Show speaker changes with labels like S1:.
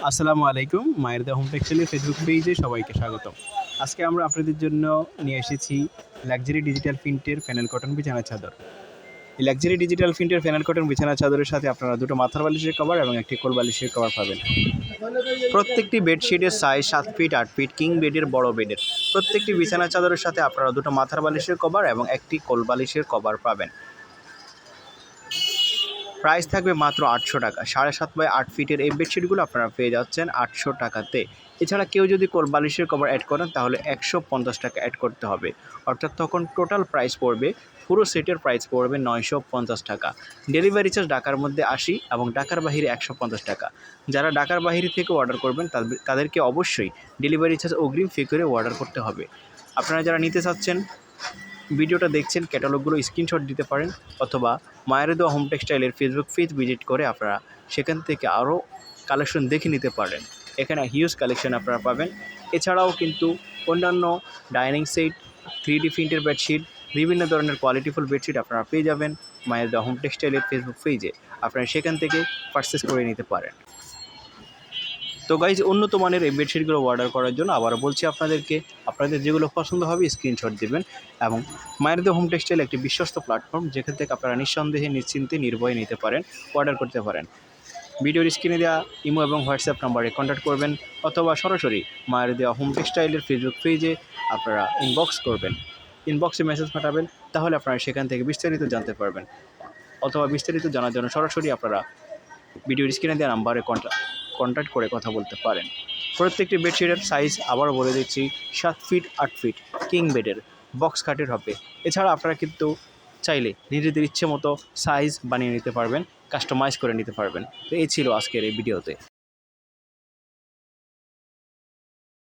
S1: আসসালামু আলাইকুম। মায়ের দা হোম টেক্সটাইলের ফেসবুক পেজে সবাইকে স্বাগতম। আজকে আমরা আপনাদের জন্য নিয়ে এসেছি লাক্সারি ডিজিটাল প্রিন্টের ফ্যানেল কটন বিছানার চাদর। এই লাক্সারি ডিজিটাল প্রিন্টের ফ্যানেল কটন বিছানার চাদরের সাথে আপনারা দুটো মাথার বালিশের কভার এবং একটি কোল বালিশের কভার পাবেন। প্রত্যেকটি বেডশিটের সাইজ 7 ফিট 8 ফিট, কিং বেডের বড় বেডের। প্রত্যেকটি বিছানার চাদরের সাথে আপনারা দুটো মাথার বালিশের কভার এবং একটি কোল বালিশের কভার পাবেন। প্রাইস থাকবে মাত্র 800 টাকা। 7.5 বাই 8 ফিটের এই বেডশিটগুলো আপনারা পেয়ে যাচ্ছেন 800 টাকাতে। এছাড়া কেউ যদি কোল বালিশের কভার অ্যাড করেন তাহলে 150 টাকা অ্যাড করতে হবে, অর্থাৎ তখন টোটাল প্রাইস পড়বে, পুরো সেটের প্রাইস পড়বে 950 টাকা। ডেলিভারি চার্জ ঢাকার মধ্যে 80 এবং ঢাকার বাইরে 150 টাকা। যারা ঢাকার বাইরে থেকে অর্ডার করবেন তাদেরকে অবশ্যই ডেলিভারি চার্জ অগ্রিম ফি করে অর্ডার করতে হবে। আপনারা যারা নিতে চাচ্ছেন, ভিডিওটা দেখছেন, ক্যাটালগুলো স্ক্রিনশট দিতে পারেন, অথবা মায়ের দোয়া হোম টেক্সটাইলের ফেসবুক পেজ ভিজিট করে আপনারা সেখান থেকে আরও কালেকশন দেখে নিতে পারেন। এখানে হিউজ কালেকশন আপনারা পাবেন। এছাড়াও কিন্তু অন্যান্য ডাইনিং সেট, 3D প্রিন্টের বেডশিট, বিভিন্ন ধরনের কোয়ালিটিফুল বেডশিট আপনারা পেয়ে যাবেন মায়ের দোয়া হোম টেক্সটাইলের ফেসবুক পেজে। আপনারা সেখান থেকে পারচেস করে নিতে পারেন। তো গাইজ, উন্নত মানের এই বেডশিটগুলো অর্ডার করার জন্য আবারও বলছি আপনাদেরকে, আপনাদের যেগুলো পছন্দ হবে স্ক্রিনশট দেবেন। এবং মায়ের দোয়া হোম টেক্সটাইল একটি বিশ্বস্ত প্ল্যাটফর্ম, যেখান থেকে আপনারা নিঃসন্দেহে নিশ্চিন্তে নির্ভয়ে নিতে পারেন, অর্ডার করতে পারেন। ভিডিওর স্ক্রিনে দেওয়া ইমো এবং হোয়াটসঅ্যাপ নাম্বারে কন্ট্যাক্ট করবেন, অথবা সরাসরি মায়ের দেওয়া হোম টেক্সটাইলের ফেসবুক পেজে আপনারা ইনবক্স করবেন, ইনবক্সে মেসেজ পাঠাবেন, তাহলে আপনারা সেখান থেকে বিস্তারিত জানতে পারবেন। অথবা বিস্তারিত জানার জন্য সরাসরি আপনারা ভিডিওর স্ক্রিনে দেওয়া নাম্বারে কন্ট্যাক্ট করে কথা বলতে পারেন। প্রত্যেকটি বেডশিটের সাইজ আবারও বলে দিচ্ছি, 7 ফিট 8 ফিট, কিং বেডের, বক্স কাটের হবে। এছাড়া আপনারা কিন্তু চাইলে নিজেদের ইচ্ছে মতো সাইজ বানিয়ে নিতে পারবেন, কাস্টমাইজ করে নিতে পারবেন। তো এই ছিল আজকের এই ভিডিওতে।